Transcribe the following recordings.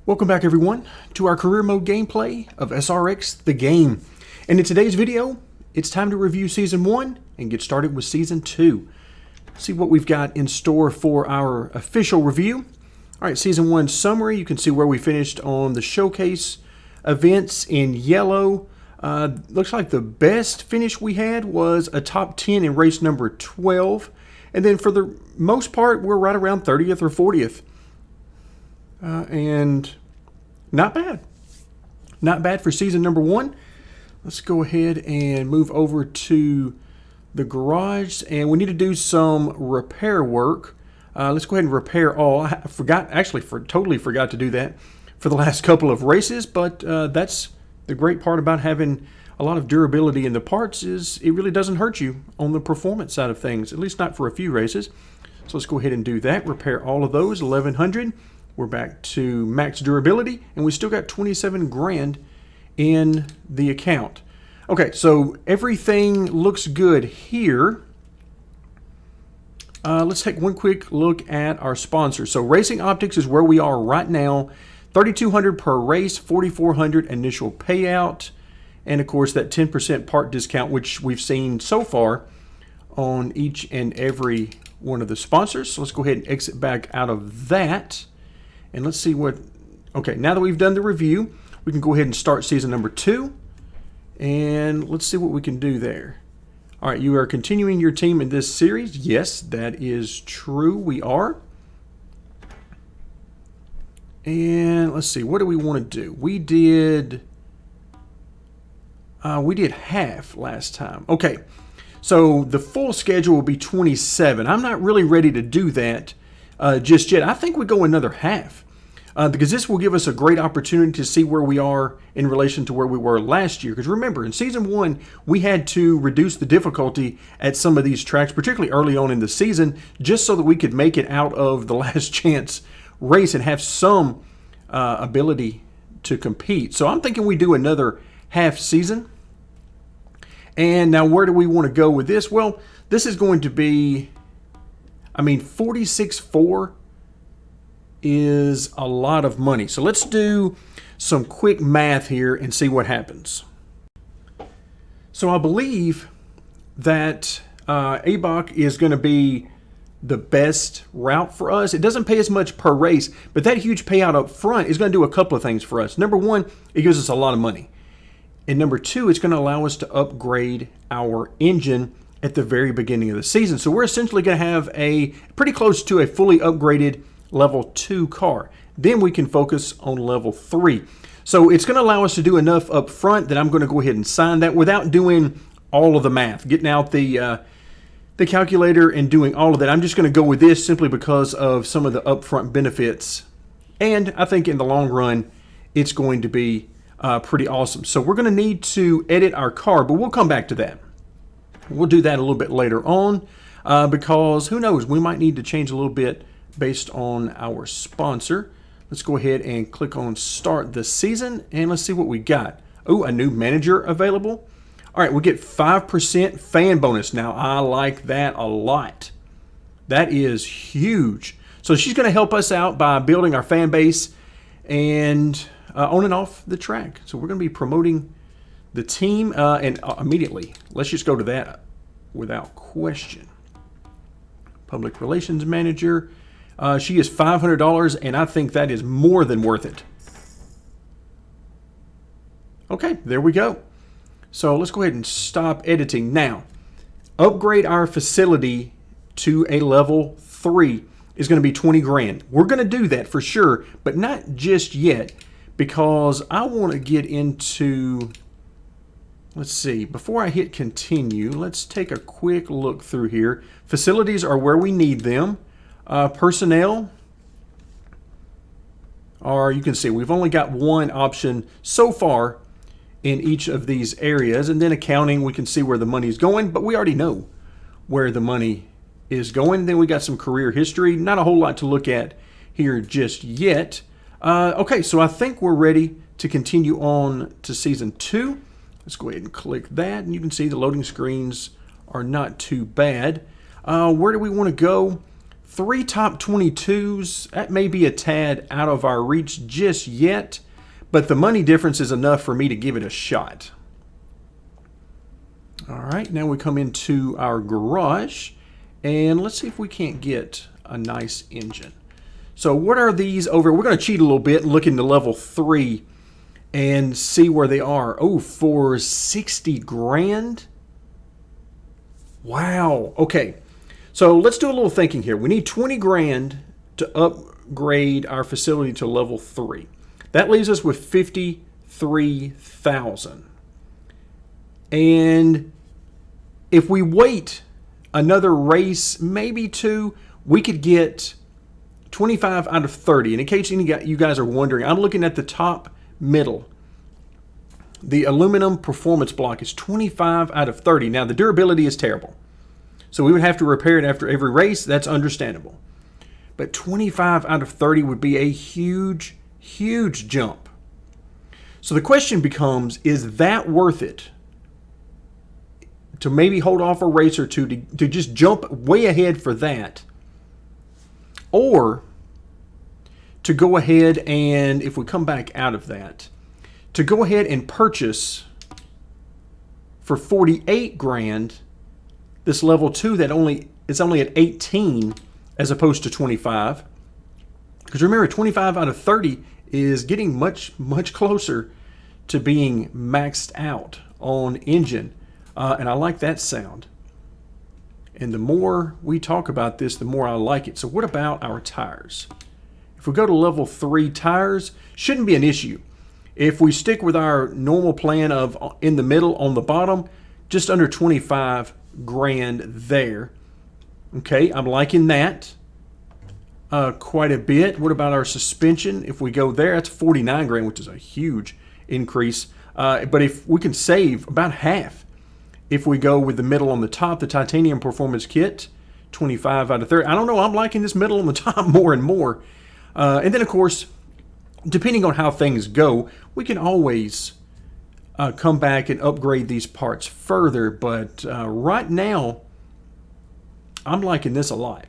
Welcome back everyone to our career mode gameplay of SRX the game. And in today's video, it's time to review Season 1 and get started with Season 2. See what we've got in store for our official review. Alright, Season 1 summary. You can see where we finished on the showcase events in yellow. Looks like the best finish we had was a top 10 in race number 12. And then for the most part, we're right around 30th or 40th. And not bad. Not bad for season number 1. Let's go ahead and move over to the garage. And we need to do some repair work. Let's go ahead and repair all. I totally forgot to do that for the last couple of races. But that's the great part about having a lot of durability in the parts is it really doesn't hurt you on the performance side of things. At least not for a few races. So let's go ahead and do that. Repair all of those, 1,100. We're back to max durability, and we still got 27 grand in the account. Okay, so everything looks good here. Let's take one quick look at our sponsors. So Racing Optics is where we are right now. $3,200 per race, $4,400 initial payout, and of course that 10% part discount, which we've seen so far on each and every one of the sponsors. So let's go ahead and exit back out of that. And let's see what... Okay, now that we've done the review, we can go ahead and start season number 2. And let's see what we can do there. All right, you are continuing your team in this series. Yes, that is true. We are. And let's see, what do we want to do? We did half last time. Okay, so the full schedule will be 27. I'm not really ready to do that just yet. I think we go another half because this will give us a great opportunity to see where we are in relation to where we were last year. Because remember, in season 1, we had to reduce the difficulty at some of these tracks, particularly early on in the season, just so that we could make it out of the last chance race and have some ability to compete. So I'm thinking we do another half season. And now where do we want to go with this? Well, this is going to be... 46.4 is a lot of money. So let's do some quick math here and see what happens. So I believe that ABOC is going to be the best route for us. It doesn't pay as much per race, but that huge payout up front is going to do a couple of things for us. Number one, it gives us a lot of money. And number two, it's going to allow us to upgrade our engine at the very beginning of the season. So we're essentially going to have a pretty close to a fully upgraded level 2 car. Then we can focus on level 3. So it's going to allow us to do enough up front that I'm going to go ahead and sign that without doing all of the math, getting out the calculator and doing all of that. I'm just going to go with this simply because of some of the upfront benefits. And I think in the long run, it's going to be pretty awesome. So we're going to need to edit our car, but we'll come back to that. We'll do that a little bit later on because who knows, we might need to change a little bit based on our sponsor. Let's go ahead and click on start the season and let's see what we got. Oh, a new manager available. All right, we get 5% fan bonus. Now, I like that a lot. That is huge. So she's going to help us out by building our fan base and on and off the track. So we're going to be promoting the team and immediately, let's just go to that without question. Public Relations Manager. She is $500, and I think that is more than worth it. Okay, there we go. So let's go ahead and stop editing. Now, upgrade our facility to a level 3 is going to be 20 grand. We're going to do that for sure, but not just yet because I want to get into... Let's see, before I hit continue, let's take a quick look through here. Facilities are where we need them. Personnel are, you can see, we've only got one option so far in each of these areas. And then accounting, we can see where the money is going, but we already know where the money is going. Then we got some career history. Not a whole lot to look at here just yet. Okay, so I think we're ready to continue on to season 2. Let's go ahead and click that, and you can see the loading screens are not too bad. Where do we want to go 3 top 22s, that may be a tad out of our reach just yet, but the money difference is enough for me to give it a shot. All right, now we come into our garage, and let's see if we can't get a nice engine. So what are these over? We're going to cheat a little bit and look into level 3 and see where they are. Oh, for 60 grand? Wow. Okay. So let's do a little thinking here. We need 20 grand to upgrade our facility to level 3. That leaves us with 53,000. And if we wait another race, maybe 2, we could get 25 out of 30. And in case any you guys are wondering, I'm looking at the top middle. The aluminum performance block is 25 out of 30. Now, the durability is terrible, so we would have to repair it after every race. That's understandable. But 25 out of 30 would be a huge, huge jump. So the question becomes, is that worth it? To maybe hold off a race or two to just jump way ahead for that? Or to go ahead and, if we come back out of that, to go ahead and purchase for 48 grand this level 2 that it's only at 18 as opposed to 25. Because remember, 25 out of 30 is getting much, much closer to being maxed out on engine. And I like that sound. And the more we talk about this, the more I like it. So what about our tires? If we go to level 3, tires shouldn't be an issue. If we stick with our normal plan of in the middle on the bottom, just under 25 grand there. Okay, I'm liking that quite a bit. What about our suspension? If we go there, that's 49 grand, which is a huge increase. But if we can save about half, if we go with the middle on the top, the titanium performance kit, 25 out of 30. I don't know, I'm liking this middle on the top more and more. And then, of course, depending on how things go, we can always come back and upgrade these parts further. But right now, I'm liking this a lot.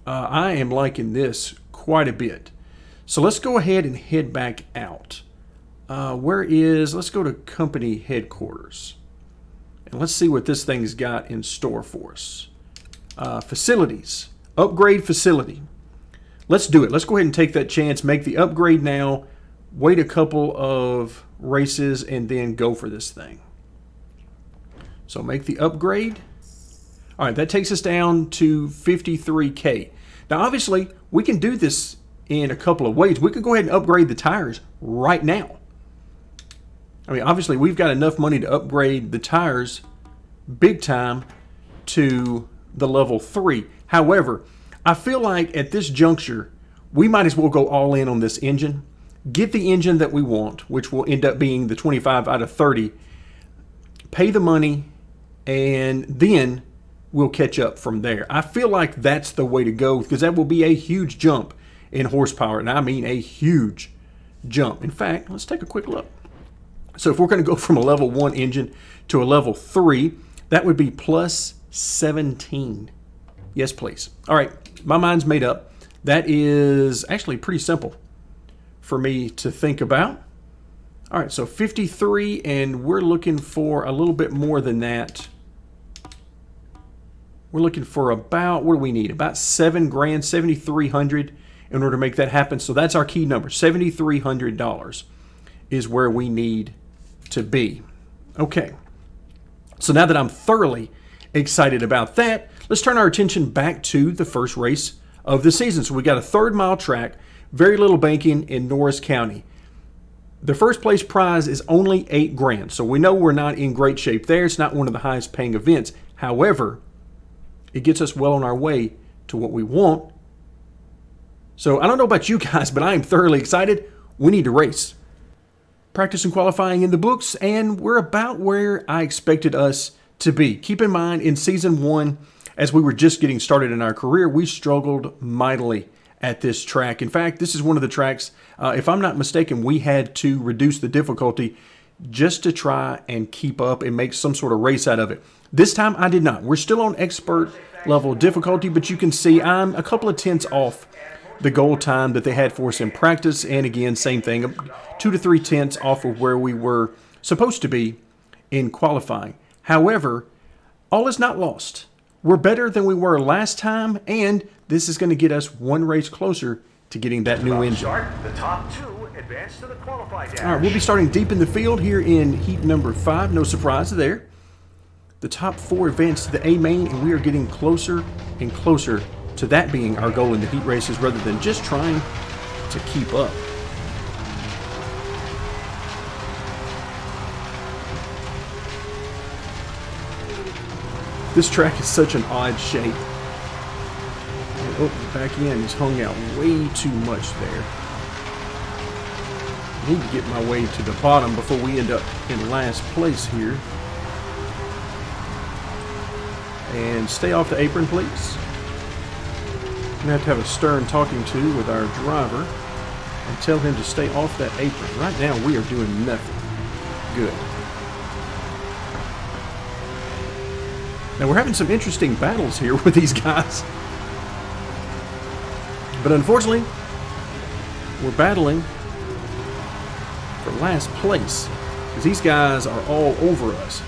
I am liking this quite a bit. So let's go ahead and head back out. Let's go to company headquarters. And let's see what this thing's got in store for us. Facilities. Upgrade facility. Let's do it. Let's go ahead and take that chance. Make the upgrade now. Wait a couple of races and then go for this thing. So make the upgrade. All right, that takes us down to 53K. Now, obviously, we can do this in a couple of ways. We can go ahead and upgrade the tires right now. I mean, obviously, we've got enough money to upgrade the tires big time to the level 3. However, I feel like at this juncture, we might as well go all in on this engine. Get the engine that we want, which will end up being the 25 out of 30. Pay the money, and then we'll catch up from there. I feel like that's the way to go because that will be a huge jump in horsepower, and I mean a huge jump. In fact, let's take a quick look. So if we're going to go from a level 1 engine to a level 3, that would be plus 17. Yes, please. All right, my mind's made up. That is actually pretty simple for me to think about. All right, so 53, and we're looking for a little bit more than that. We're looking for about, what do we need? About 7 grand, 7,300 in order to make that happen. So that's our key number, $7,300 is where we need to be. Okay, so now that I'm thoroughly excited about that, let's turn our attention back to the first race of the season. So we got a 3rd-mile track, very little banking in Norris County. The first place prize is only 8 grand, so we know we're not in great shape there. It's not one of the highest paying events. However, it gets us well on our way to what we want. So I don't know about you guys, but I am thoroughly excited. We need to race. Practice and qualifying in the books, and we're about where I expected us to be. Keep in mind, in season 1, as we were just getting started in our career, we struggled mightily at this track. In fact, this is one of the tracks, if I'm not mistaken, we had to reduce the difficulty just to try and keep up and make some sort of race out of it. This time I did not. We're still on expert level of difficulty, but you can see I'm a couple of tenths off the goal time that they had for us in practice. And again, same thing, 2 to 3 tenths off of where we were supposed to be in qualifying. However, all is not lost. We're better than we were last time, and this is going to get us one race closer to getting that new engine. The top 2 advance to the qualify dash. All right, we'll be starting deep in the field here in heat number 5. No surprise there. The top 4 advance to the A main, and we are getting closer and closer to that being our goal in the heat races rather than just trying to keep up. This track is such an odd shape. And, oh, the back end is hung out way too much there. I need to get my way to the bottom before we end up in last place here. And stay off the apron, please. I'm going to have a stern talking to with our driver and tell him to stay off that apron. Right now, we are doing nothing good. Now, we're having some interesting battles here with these guys. But unfortunately, we're battling for last place because these guys are all over us.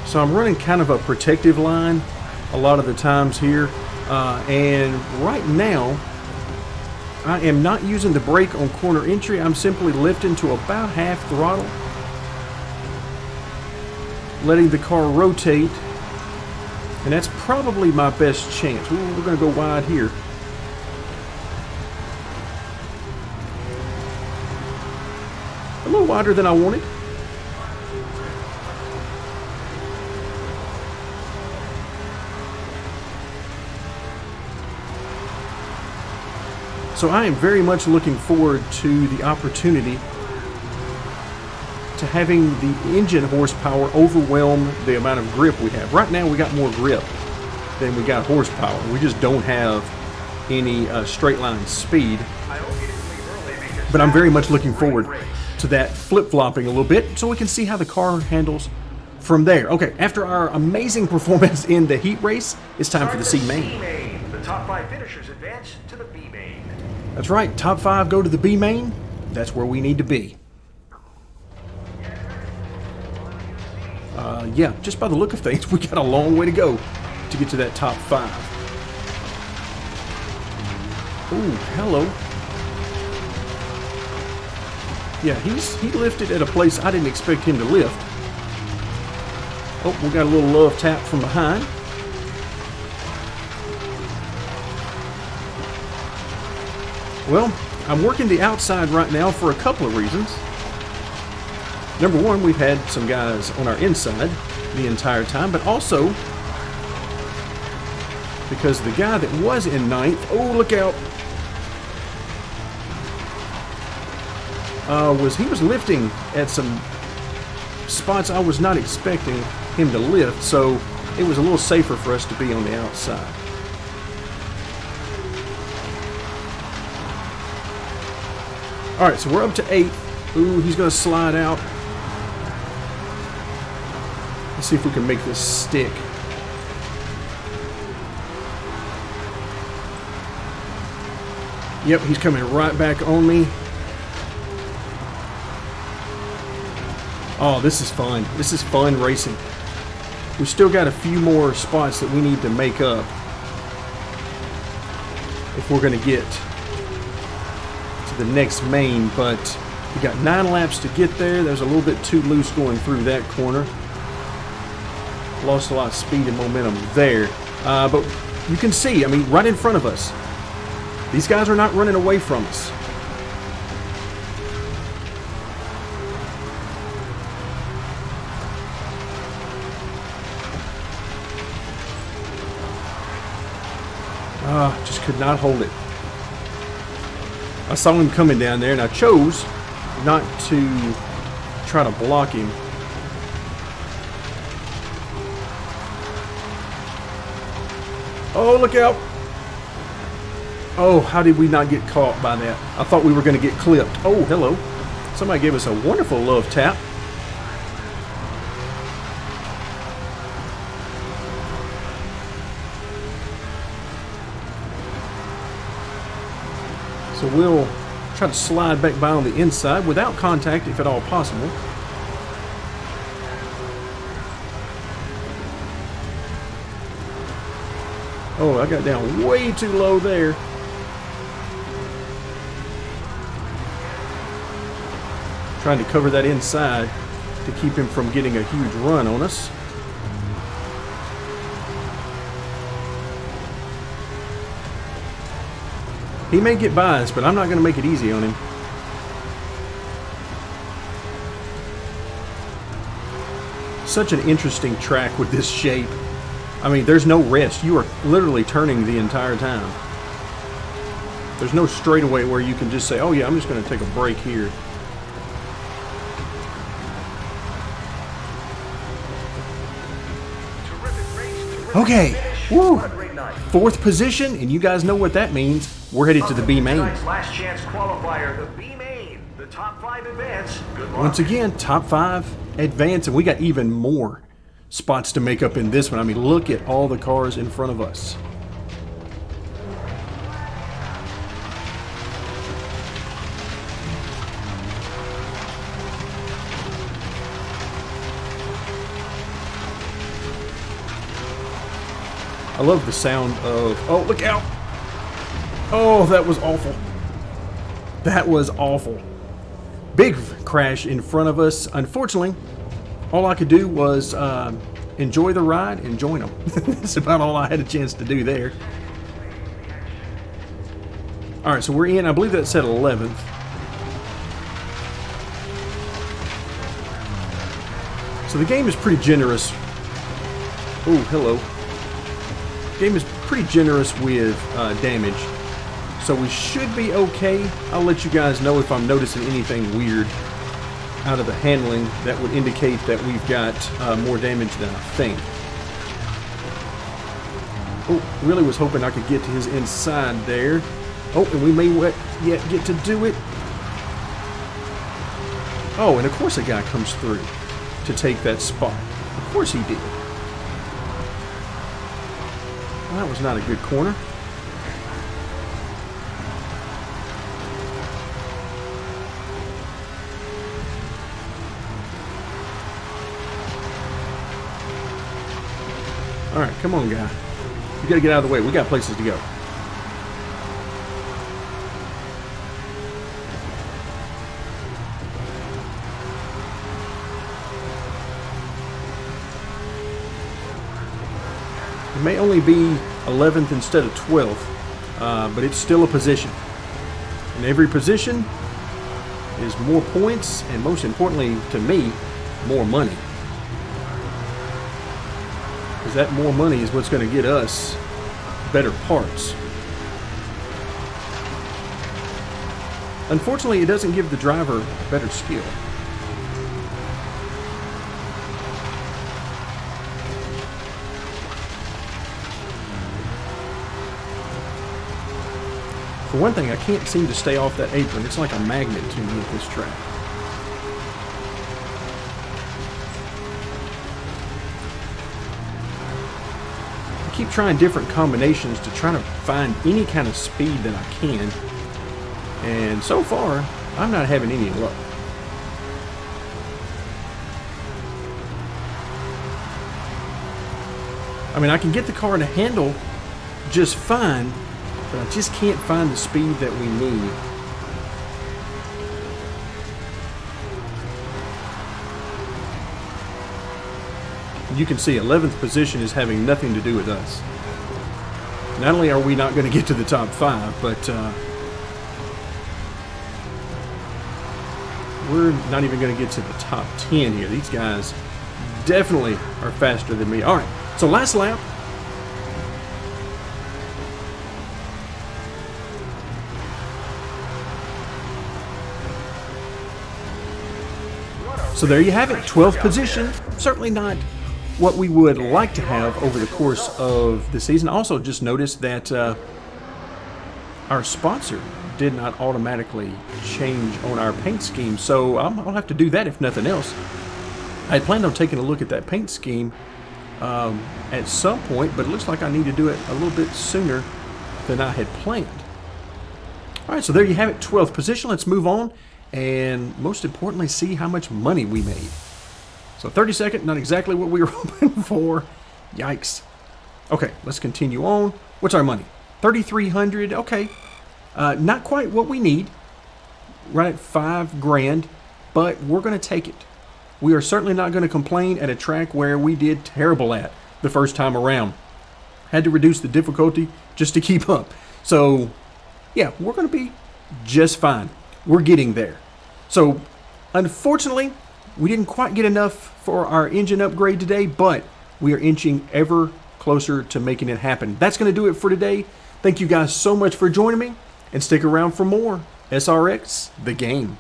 So I'm running kind of a protective line a lot of the times here. And right now, I am not using the brake on corner entry. I'm simply lifting to about half throttle, letting the car rotate, and that's probably my best chance. Ooh, we're going to go wide here. A little wider than I wanted. So I am very much looking forward to the opportunity to having the engine horsepower overwhelm the amount of grip we have. Right now we got more grip than we got horsepower. We just don't have any straight line speed. But I'm very much looking forward to that flip-flopping a little bit so we can see how the car handles from there. Okay, after our amazing performance in the heat race, it's time for the C main. The top 5 finishers advance to the B main. That's right, top 5 go to the B main. That's where we need to be. Yeah, just by the look of things, we got a long way to go to get to that top 5. Ooh, hello. Yeah, he lifted at a place I didn't expect him to lift. Oh, we got a little love tap from behind. Well, I'm working the outside right now for a couple of reasons. Number one, we've had some guys on our inside the entire time, but also because the guy that was in 9th, oh, look out, he was lifting at some spots I was not expecting him to lift, so it was a little safer for us to be on the outside. All right, so we're up to 8th. Ooh, he's going to slide out. Let's see if we can make this stick. Yep, he's coming right back on me. Oh, this is fun. This is fun racing. We still got a few more spots that we need to make up if we're going to get to the next main, but we got 9 laps to get there. There's a little bit too loose going through that corner. Lost a lot of speed and momentum there. But you can see, I mean, right in front of us, these guys are not running away from us. Just could not hold it. I saw him coming down there, and I chose not to try to block him. Oh, look out. Oh, how did we not get caught by that? I thought we were going to get clipped. Oh, hello. Somebody gave us a wonderful love tap. So we'll try to slide back by on the inside without contact if at all possible. Oh, I got down way too low there. Trying to cover that inside to keep him from getting a huge run on us. He may get by us, but I'm not going to make it easy on him. Such an interesting track with this shape. I mean, there's no rest. You are literally turning the entire time. There's no straightaway where you can just say, oh yeah, I'm just going to take a break here. Okay, woo! 4th position, and you guys know what that means. We're headed to the B main. Last chance qualifier, the B main, the top 5 advance. Good luck. Once again, top 5 advance, and we got even more spots to make up in this one. I mean, look at all the cars in front of us. I love the sound of, oh, look out. Oh, that was awful. That was awful. Big crash in front of us. Unfortunately, all I could do was enjoy the ride and join them. That's about all I had a chance to do there. All right, so we're in, I believe that said 11th. So the game is pretty generous. Oh, hello. Game is pretty generous with damage, so we should be okay. I'll let you guys know if I'm noticing anything weird out of the handling that would indicate that we've got more damage than I think. Oh, really was hoping I could get to his inside there. Oh, and we may yet get to do it. Oh, and of course a guy comes through to take that spot. Of course he did. Well, that was not a good corner. All right, come on, guy. You gotta get out of the way. We got places to go. It may only be 11th instead of 12th, but it's still a position. And every position is more points, and most importantly to me, more money. Because that more money is what's going to get us better parts. Unfortunately, it doesn't give the driver better skill. For one thing, I can't seem to stay off that apron. It's like a magnet to me at this track. I keep trying different combinations to try to find any kind of speed that I can. And so far, I'm not having any luck. I mean, I can get the car to handle just fine, but I just can't find the speed that we need. You can see 11th position is having nothing to do with us. Not only are we not going to get to the top 5, but we're not even going to get to the top 10 here. These guys definitely are faster than me. All right, so last lap. So there you have it, 12th position. Certainly not what we would like to have over the course of the season. Also just noticed that our sponsor did not automatically change on our paint scheme, so I'll have to do that if nothing else. I had planned on taking a look at that paint scheme at some point, but it looks like I need to do it a little bit sooner than I had planned. All right, so there you have it, 12th position. Let's move on and most importantly see how much money we made. So 32nd, not exactly what we were hoping for. Yikes. Okay, let's continue on. What's our money? 3,300. Okay, not quite what we need. Right at 5 grand, but we're going to take it. We are certainly not going to complain at a track where we did terrible at the first time around. Had to reduce the difficulty just to keep up. So, yeah, we're going to be just fine. We're getting there. So, unfortunately, we didn't quite get enough for our engine upgrade today, but we are inching ever closer to making it happen. That's going to do it for today. Thank you guys so much for joining me, and stick around for more SRX, the game.